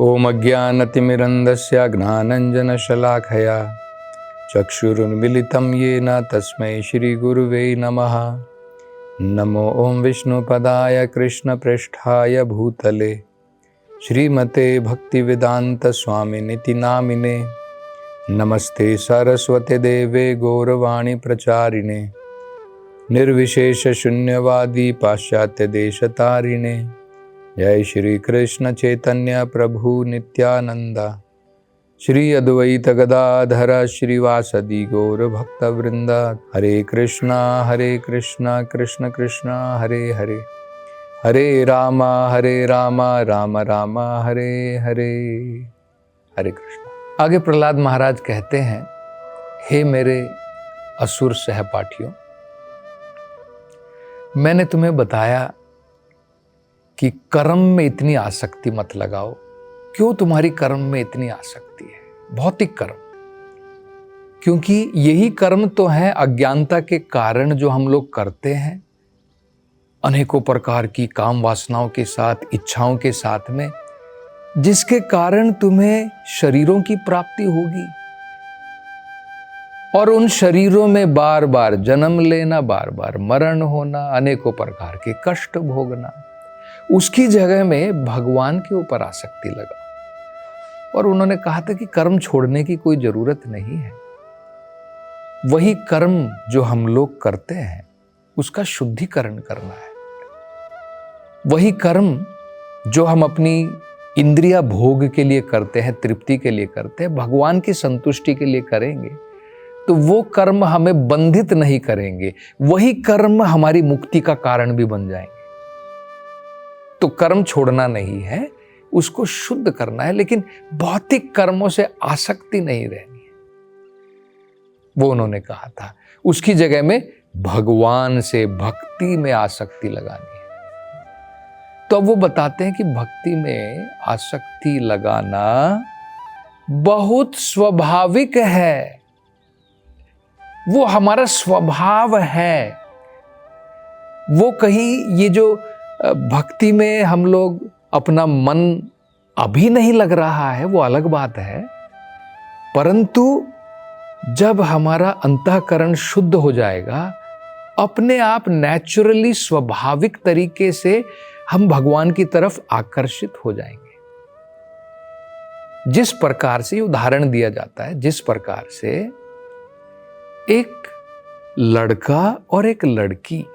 ओम अज्ञानतिमिरन्धस्य ज्ञानाञ्जनशलाकया चक्षुरुन्मीलितं येन तस्मै श्रीगुरुवे नमः। नमो ओम विष्णुपदाय कृष्णप्रेष्ठाय भूतले श्रीमते भक्तिवेदांत स्वामिनिति नामिने। नमस्ते सरस्वती देवे गौरवाणी प्रचारिणे निर्विशेष शून्यवादी पाश्चात्य देशतारिणे। जय श्री कृष्ण चैतन्य प्रभु नित्यानंदा श्री अद्वैत गदाधर श्रीवासदि गौर भक्त वृंदा। हरे कृष्णा कृष्ण कृष्णा हरे हरे, हरे राम राम राम हरे हरे। हरे कृष्णा। आगे प्रहलाद महाराज कहते हैं, हे मेरे असुर सहपाठियों, मैंने तुम्हें बताया कि कर्म में इतनी आसक्ति मत लगाओ। क्यों तुम्हारी कर्म में इतनी आसक्ति है? भौतिक कर्म, क्योंकि यही कर्म तो है अज्ञानता के कारण जो हम लोग करते हैं, अनेकों प्रकार की काम वासनाओं के साथ, इच्छाओं के साथ में, जिसके कारण तुम्हें शरीरों की प्राप्ति होगी और उन शरीरों में बार बार जन्म लेना, बार बार मरण होना, अनेकों प्रकार के कष्ट भोगना। उसकी जगह में भगवान के ऊपर आसक्ति लगाओ। और उन्होंने कहा था कि कर्म छोड़ने की कोई जरूरत नहीं है। वही कर्म जो हम लोग करते हैं उसका शुद्धिकरण करना है। वही कर्म जो हम अपनी इंद्रिया भोग के लिए करते हैं, तृप्ति के लिए करते हैं, भगवान की संतुष्टि के लिए करेंगे तो वो कर्म हमें बंधित नहीं करेंगे। वही कर्म हमारी मुक्ति का कारण भी बन जाएंगे। तो कर्म छोड़ना नहीं है, उसको शुद्ध करना है, लेकिन भौतिक कर्मों से आसक्ति नहीं रहनी है, वो उन्होंने कहा था। उसकी जगह में भगवान से भक्ति में आसक्ति लगानी है। तो अब वो बताते हैं कि भक्ति में आसक्ति लगाना बहुत स्वाभाविक है, वो हमारा स्वभाव है। वो कहीं ये जो भक्ति में हम लोग अपना मन अभी नहीं लग रहा है, वो अलग बात है, परंतु जब हमारा अंतःकरण शुद्ध हो जाएगा, अपने आप नेचुरली स्वाभाविक तरीके से हम भगवान की तरफ आकर्षित हो जाएंगे। जिस प्रकार से उदाहरण दिया जाता है, जिस प्रकार से एक लड़का और एक लड़की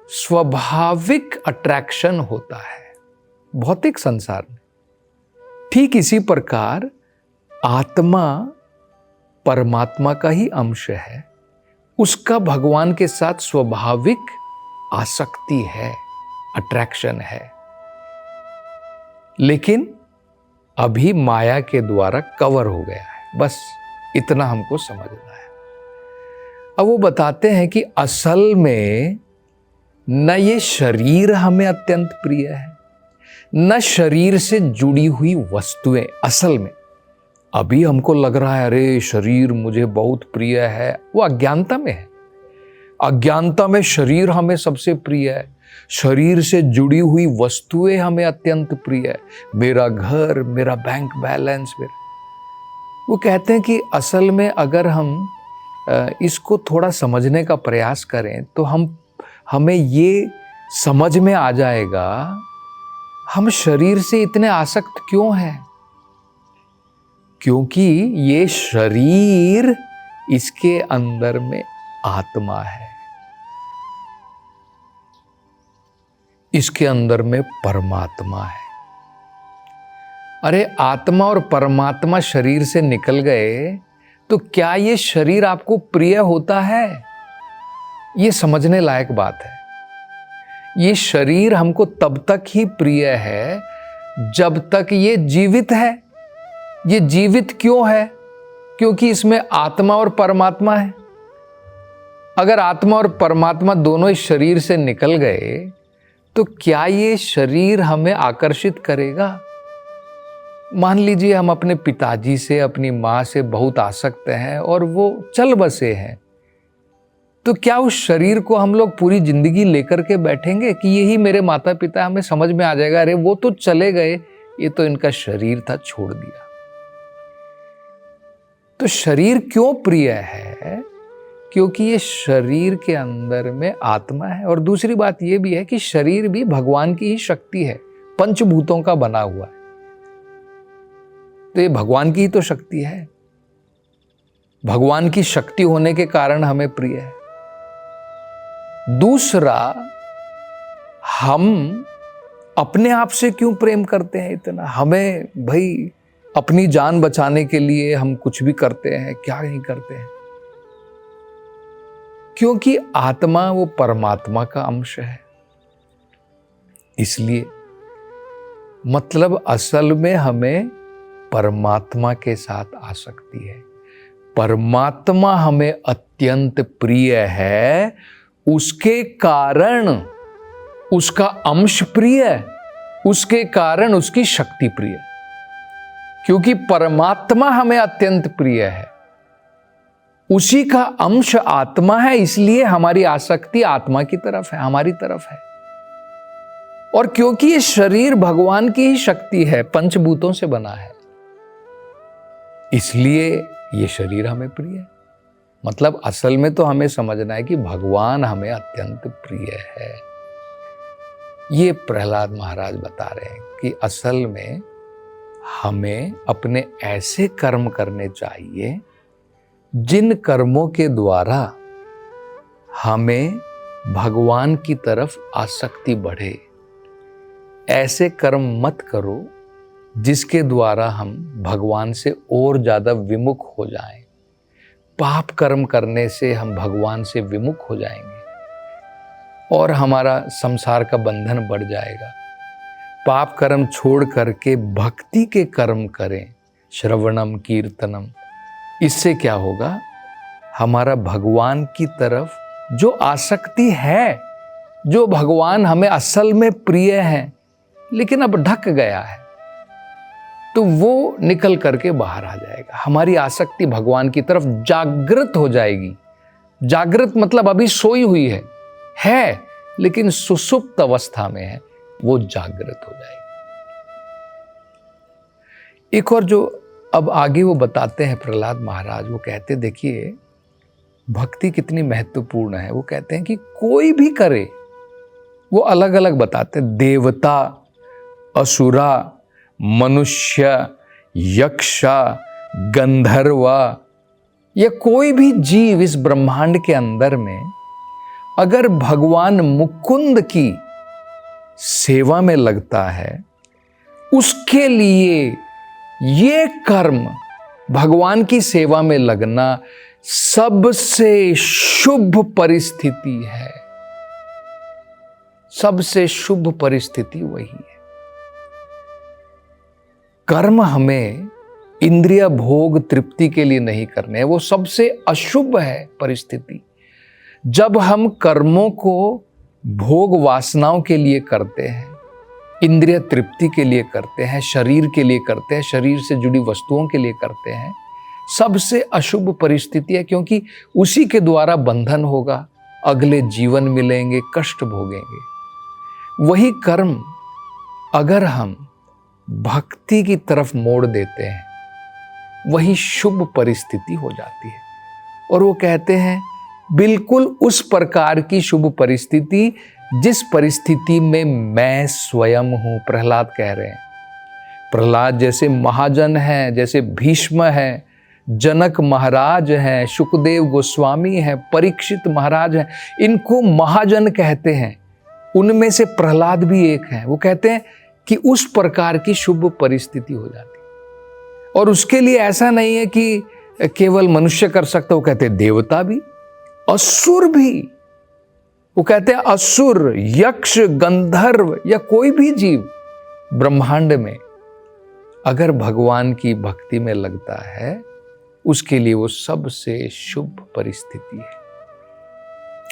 स्वाभाविक अट्रैक्शन होता है भौतिक संसार में, ठीक इसी प्रकार आत्मा परमात्मा का ही अंश है, उसका भगवान के साथ स्वाभाविक आसक्ति है, अट्रैक्शन है, लेकिन अभी माया के द्वारा कवर हो गया है। बस इतना हमको समझना है। अब वो बताते हैं कि असल में न ये शरीर हमें अत्यंत प्रिय है, न शरीर से जुड़ी हुई वस्तुएं। असल में अभी हमको लग रहा है अरे शरीर मुझे बहुत प्रिय है, वो अज्ञानता में है। अज्ञानता में शरीर हमें सबसे प्रिय है, शरीर से जुड़ी हुई वस्तुएं हमें अत्यंत प्रिय है, मेरा घर, मेरा बैंक बैलेंस, मेरा। वो कहते हैं कि असल में अगर हम इसको थोड़ा समझने का प्रयास करें तो हमें ये समझ में आ जाएगा हम शरीर से इतने आसक्त क्यों हैं। क्योंकि ये शरीर, इसके अंदर में आत्मा है, इसके अंदर में परमात्मा है। अरे आत्मा और परमात्मा शरीर से निकल गए तो क्या ये शरीर आपको प्रिय होता है? ये समझने लायक बात है। ये शरीर हमको तब तक ही प्रिय है जब तक ये जीवित है। ये जीवित क्यों है? क्योंकि इसमें आत्मा और परमात्मा है। अगर आत्मा और परमात्मा दोनों इस शरीर से निकल गए तो क्या ये शरीर हमें आकर्षित करेगा? मान लीजिए हम अपने पिताजी से, अपनी माँ से बहुत आसक्त हैं और वो चल बसे हैं, तो क्या उस शरीर को हम लोग पूरी जिंदगी लेकर के बैठेंगे कि यही मेरे माता पिता? हमें समझ में आ जाएगा अरे वो तो चले गए, ये तो इनका शरीर था, छोड़ दिया। तो शरीर क्यों प्रिय है? क्योंकि ये शरीर के अंदर में आत्मा है। और दूसरी बात ये भी है कि शरीर भी भगवान की ही शक्ति है, पंचभूतों का बना हुआ है, तो ये भगवान की ही तो शक्ति है। भगवान की शक्ति होने के कारण हमें प्रिय है। दूसरा, हम अपने आप से क्यों प्रेम करते हैं इतना? हमें भाई अपनी जान बचाने के लिए हम कुछ भी करते हैं, क्या नहीं करते हैं? क्योंकि आत्मा वो परमात्मा का अंश है, इसलिए। मतलब असल में हमें परमात्मा के साथ आसक्ति है। परमात्मा हमें अत्यंत प्रिय है, उसके कारण उसका अंश प्रिय है, उसके कारण उसकी शक्ति प्रिय है। क्योंकि परमात्मा हमें अत्यंत प्रिय है, उसी का अंश आत्मा है, इसलिए हमारी आसक्ति आत्मा की तरफ है, हमारी तरफ है। और क्योंकि ये शरीर भगवान की ही शक्ति है, पंचभूतों से बना है, इसलिए ये शरीर हमें प्रिय है। मतलब असल में तो हमें समझना है कि भगवान हमें अत्यंत प्रिय है। ये प्रहलाद महाराज बता रहे हैं कि असल में हमें अपने ऐसे कर्म करने चाहिए जिन कर्मों के द्वारा हमें भगवान की तरफ आसक्ति बढ़े। ऐसे कर्म मत करो जिसके द्वारा हम भगवान से और ज्यादा विमुख हो जाएं। पाप कर्म करने से हम भगवान से विमुख हो जाएंगे और हमारा संसार का बंधन बढ़ जाएगा। पाप कर्म छोड़ करके भक्ति के कर्म करें, श्रवणम कीर्तनम। इससे क्या होगा? हमारा भगवान की तरफ जो आसक्ति है, जो भगवान हमें असल में प्रिय है लेकिन अब ढक गया है, तो वो निकल करके बाहर आ जाएगा। हमारी आसक्ति भगवान की तरफ जागृत हो जाएगी। जागृत मतलब अभी सोई हुई है लेकिन सुसुप्त अवस्था में है, वो जागृत हो जाएगी। एक और जो अब आगे वो बताते हैं प्रहलाद महाराज, वो कहते देखिए भक्ति कितनी महत्वपूर्ण है। वो कहते हैं कि कोई भी करे, वो अलग अलग बताते हैं, देवता, असुरा, मनुष्य, यक्षा, गंधर्व, या कोई भी जीव इस ब्रह्मांड के अंदर में अगर भगवान मुकुंद की सेवा में लगता है, उसके लिए ये कर्म, भगवान की सेवा में लगना सबसे शुभ परिस्थिति है। सबसे शुभ परिस्थिति वही है। कर्म हमें इंद्रिय भोग तृप्ति के लिए नहीं करने हैं, वो सबसे अशुभ है परिस्थिति। जब हम कर्मों को भोग वासनाओं के लिए करते हैं, इंद्रिय तृप्ति के लिए करते हैं, शरीर के लिए करते हैं, शरीर से जुड़ी वस्तुओं के लिए करते हैं, सबसे अशुभ परिस्थिति है। क्योंकि उसी के द्वारा बंधन होगा, अगले जीवन मिलेंगे, कष्ट भोगेंगे। वही कर्म अगर हम भक्ति की तरफ मोड़ देते हैं, वही शुभ परिस्थिति हो जाती है। और वो कहते हैं बिल्कुल उस प्रकार की शुभ परिस्थिति जिस परिस्थिति में मैं स्वयं हूं। प्रहलाद कह रहे हैं, प्रहलाद जैसे महाजन हैं, जैसे भीष्म हैं, जनक महाराज हैं, शुकदेव गोस्वामी हैं, परीक्षित महाराज हैं, इनको महाजन कहते हैं। उनमें से प्रहलाद भी एक हैं। वो कहते हैं कि उस प्रकार की शुभ परिस्थिति हो जाती है। और उसके लिए ऐसा नहीं है कि केवल मनुष्य कर सकता, वो कहते हैं देवता भी, असुर भी। वो कहते हैं असुर, यक्ष, गंधर्व या कोई भी जीव ब्रह्मांड में अगर भगवान की भक्ति में लगता है, उसके लिए वो सबसे शुभ परिस्थिति है।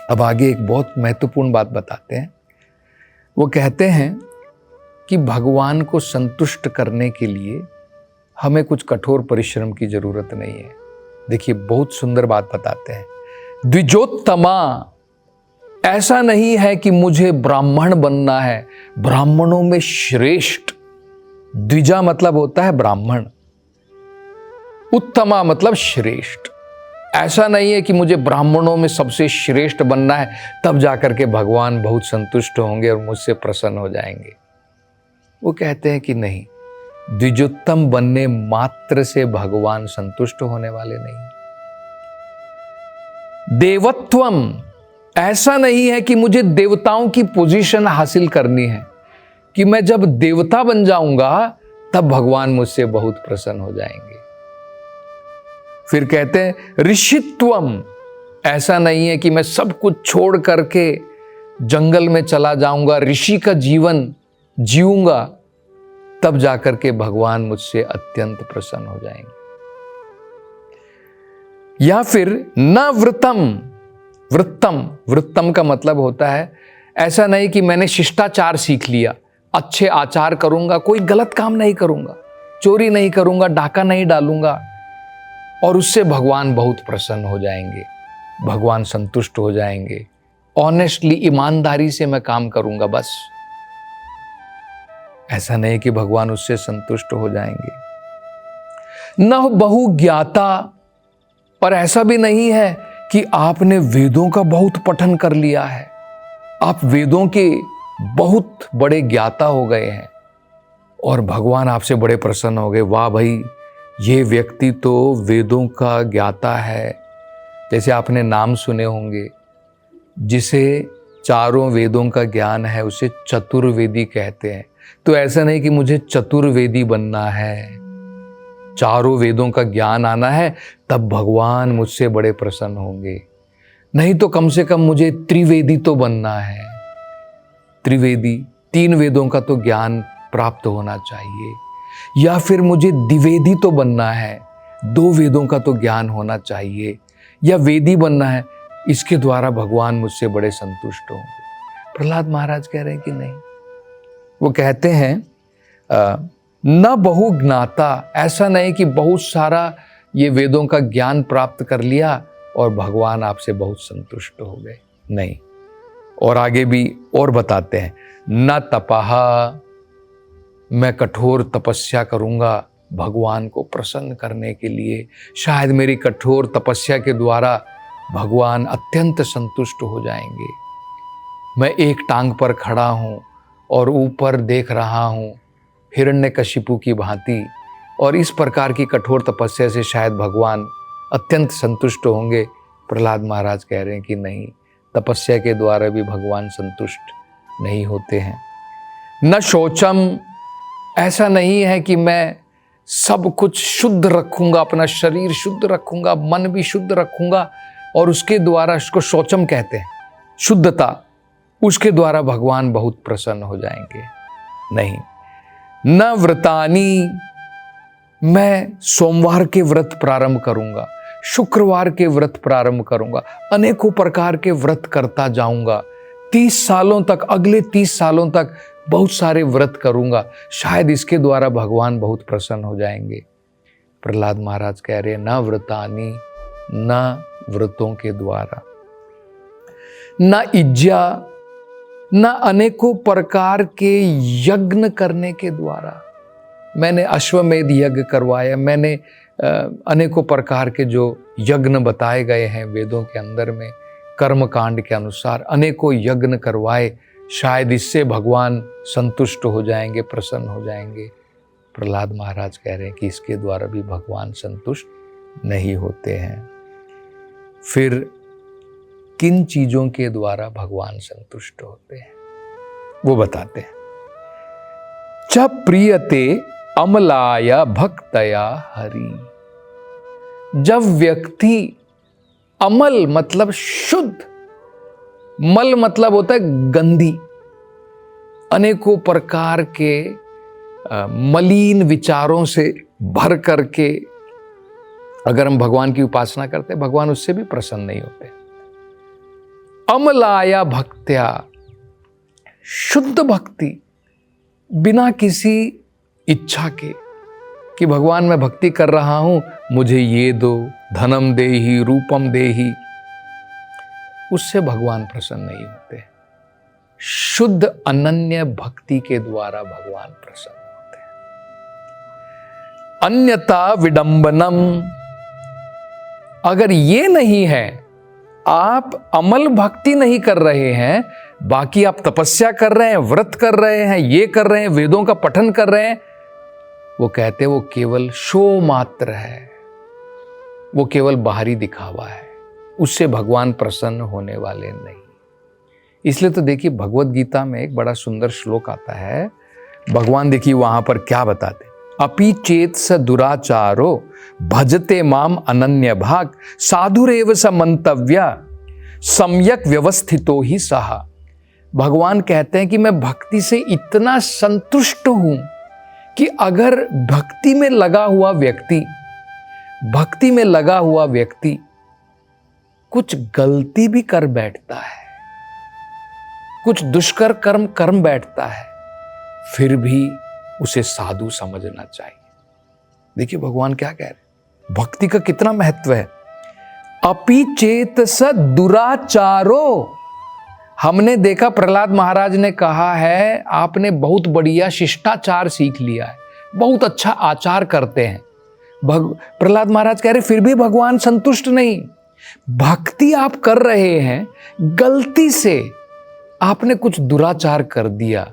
अब आगे एक बहुत महत्वपूर्ण बात बताते हैं। वो कहते हैं कि भगवान को संतुष्ट करने के लिए हमें कुछ कठोर परिश्रम की जरूरत नहीं है। देखिए बहुत सुंदर बात बताते हैं, द्विजोत्तमा, ऐसा नहीं है कि मुझे ब्राह्मण बनना है, ब्राह्मणों में श्रेष्ठ द्विजा मतलब होता है ब्राह्मण, उत्तमा मतलब श्रेष्ठ। ऐसा नहीं है कि मुझे ब्राह्मणों में सबसे श्रेष्ठ बनना है तब जाकर के भगवान बहुत संतुष्ट होंगे और मुझसे प्रसन्न हो जाएंगे। वो कहते हैं कि नहीं, द्विजोत्तम बनने मात्र से भगवान संतुष्ट होने वाले नहीं। देवत्वम, ऐसा नहीं है कि मुझे देवताओं की पोजीशन हासिल करनी है, कि मैं जब देवता बन जाऊंगा तब भगवान मुझसे बहुत प्रसन्न हो जाएंगे। फिर कहते हैं ऋषित्वम, ऐसा नहीं है कि मैं सब कुछ छोड़ करके जंगल में चला जाऊंगा, ऋषि का जीवन जीऊंगा, तब जाकर के भगवान मुझसे अत्यंत प्रसन्न हो जाएंगे। या फिर न वृत्तम, वृत्तम, वृत्तम का मतलब होता है ऐसा नहीं कि मैंने शिष्टाचार सीख लिया, अच्छे आचार करूंगा, कोई गलत काम नहीं करूंगा, चोरी नहीं करूंगा, डाका नहीं डालूंगा, और उससे भगवान बहुत प्रसन्न हो जाएंगे, भगवान संतुष्ट हो जाएंगे। ऑनेस्टली, ईमानदारी से मैं काम करूंगा बस। ऐसा नहीं कि भगवान उससे संतुष्ट हो जाएंगे। न बहु ज्ञाता, पर ऐसा भी नहीं है कि आपने वेदों का बहुत पठन कर लिया है, आप वेदों के बहुत बड़े ज्ञाता हो गए हैं और भगवान आपसे बड़े प्रसन्न हो गए। वाह भाई, ये व्यक्ति तो वेदों का ज्ञाता है। जैसे आपने नाम सुने होंगे, जिसे चारों वेदों का ज्ञान है उसे चतुर्वेदी कहते हैं। तो ऐसा नहीं कि मुझे चतुर्वेदी बनना है, चारों वेदों का ज्ञान आना है तब भगवान मुझसे बड़े प्रसन्न होंगे। नहीं तो कम से कम मुझे त्रिवेदी तो बनना है। त्रिवेदी, 3 वेदों का तो ज्ञान प्राप्त होना चाहिए। या फिर मुझे द्विवेदी तो बनना है, 2 वेदों का तो ज्ञान होना चाहिए। या वेदी बनना है, इसके द्वारा भगवान मुझसे बड़े संतुष्ट होंगे। प्रहलाद महाराज कह रहे हैं कि नहीं। वो कहते हैं न बहु ज्ञाता, ऐसा नहीं कि बहुत सारा ये वेदों का ज्ञान प्राप्त कर लिया और भगवान आपसे बहुत संतुष्ट हो गए, नहीं। और आगे भी और बताते हैं, न तपहा, मैं कठोर तपस्या करूंगा भगवान को प्रसन्न करने के लिए। शायद मेरी कठोर तपस्या के द्वारा भगवान अत्यंत संतुष्ट हो जाएंगे। मैं एक टांग पर खड़ा हूं और ऊपर देख रहा हूं हिरण्यकशिपु की भांति, और इस प्रकार की कठोर तपस्या से शायद भगवान अत्यंत संतुष्ट होंगे। प्रहलाद महाराज कह रहे हैं कि नहीं, तपस्या के द्वारा भी भगवान संतुष्ट नहीं होते हैं। न शौचम, ऐसा नहीं है कि मैं सब कुछ शुद्ध रखूंगा, अपना शरीर शुद्ध रखूंगा, मन भी शुद्ध रखूंगा और उसके द्वारा, उसको शौचम कहते हैं, शुद्धता, उसके द्वारा भगवान बहुत प्रसन्न हो जाएंगे। नहीं। न व्रतानी, मैं सोमवार के व्रत प्रारंभ करूंगा, शुक्रवार के व्रत प्रारंभ करूंगा, अनेकों प्रकार के व्रत करता जाऊंगा, 30 सालों तक, अगले 30 सालों तक बहुत सारे व्रत करूंगा, शायद इसके द्वारा भगवान बहुत प्रसन्न हो जाएंगे। प्रहलाद महाराज कह रहे हैं न व्रतानी, न व्रतों के द्वारा, न इज्जा, न अनेकों प्रकार के यज्ञ करने के द्वारा। मैंने अश्वमेध यज्ञ करवाया, मैंने अनेकों प्रकार के जो यज्ञ बताए गए हैं वेदों के अंदर में, कर्म कांड के अनुसार अनेकों यज्ञ करवाए, शायद इससे भगवान संतुष्ट हो जाएंगे, प्रसन्न हो जाएंगे। प्रहलाद महाराज कह रहे हैं कि इसके द्वारा भी भगवान संतुष्ट नहीं होते हैं। फिर किन चीजों के द्वारा भगवान संतुष्ट होते हैं वो बताते हैं। च प्रियते अमलाया भक्तया हरि, जब व्यक्ति, अमल मतलब शुद्ध, मल मतलब होता है गंदी, अनेकों प्रकार के मलिन विचारों से भर करके अगर हम भगवान की उपासना करते हैं, भगवान उससे भी प्रसन्न नहीं होते। अमलाया भक्त्या, शुद्ध भक्ति, बिना किसी इच्छा के कि भगवान मैं भक्ति कर रहा हूं, मुझे ये दो, धनम देहि, रूपम देहि, उससे भगवान प्रसन्न नहीं होते। शुद्ध अनन्य भक्ति के द्वारा भगवान प्रसन्न होते हैं। अन्यथा विडंबनम। अगर ये नहीं है, आप अमल भक्ति नहीं कर रहे हैं, बाकी आप तपस्या कर रहे हैं, व्रत कर रहे हैं, ये कर रहे हैं, वेदों का पठन कर रहे हैं, वो कहते हैं वो केवल शो मात्र है, वो केवल बाहरी दिखावा है, उससे भगवान प्रसन्न होने वाले नहीं। इसलिए तो देखिए भगवत गीता में एक बड़ा सुंदर श्लोक आता है, भगवान देखिए वहां पर क्या बताते, अपि चेत स दुराचारो भजते माम अनन्य भाग साधुरेव स मंतव्य सम्यक व्यवस्थितो ही सहा। भगवान कहते हैं कि मैं भक्ति से इतना संतुष्ट हूं कि अगर भक्ति में लगा हुआ व्यक्ति कुछ गलती भी कर बैठता है, कुछ दुष्कर कर्म बैठता है, फिर भी उसे साधु समझना चाहिए। देखिए भगवान क्या कह रहे हैं, भक्ति का कितना महत्व है। अपि चेत स दुराचारो। हमने देखा प्रहलाद महाराज ने कहा है आपने बहुत बढ़िया शिष्टाचार सीख लिया है, बहुत अच्छा आचार करते हैं। प्रहलाद महाराज कह रहे फिर भी भगवान संतुष्ट नहीं। भक्ति आप कर रहे हैं, गलती से आपने कुछ दुराचार कर दिया,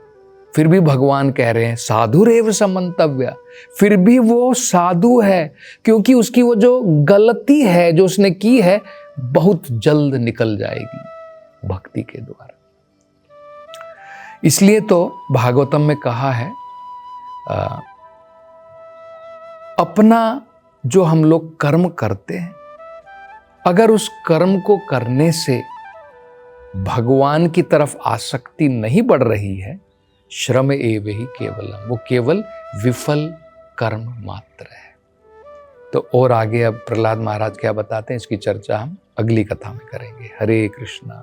फिर भी भगवान कह रहे हैं साधुरेव स मंतव्य, फिर भी वो साधु है, क्योंकि उसकी वो जो गलती है जो उसने की है बहुत जल्द निकल जाएगी भक्ति के द्वारा। इसलिए तो भागवतम में कहा है अपना जो हम लोग कर्म करते हैं, अगर उस कर्म को करने से भगवान की तरफ आसक्ति नहीं बढ़ रही है, श्रम एव ही केवलम, वो केवल विफल कर्म मात्र है। तो और आगे अब प्रहलाद महाराज क्या बताते हैं, इसकी चर्चा हम अगली कथा में करेंगे। हरे कृष्णा।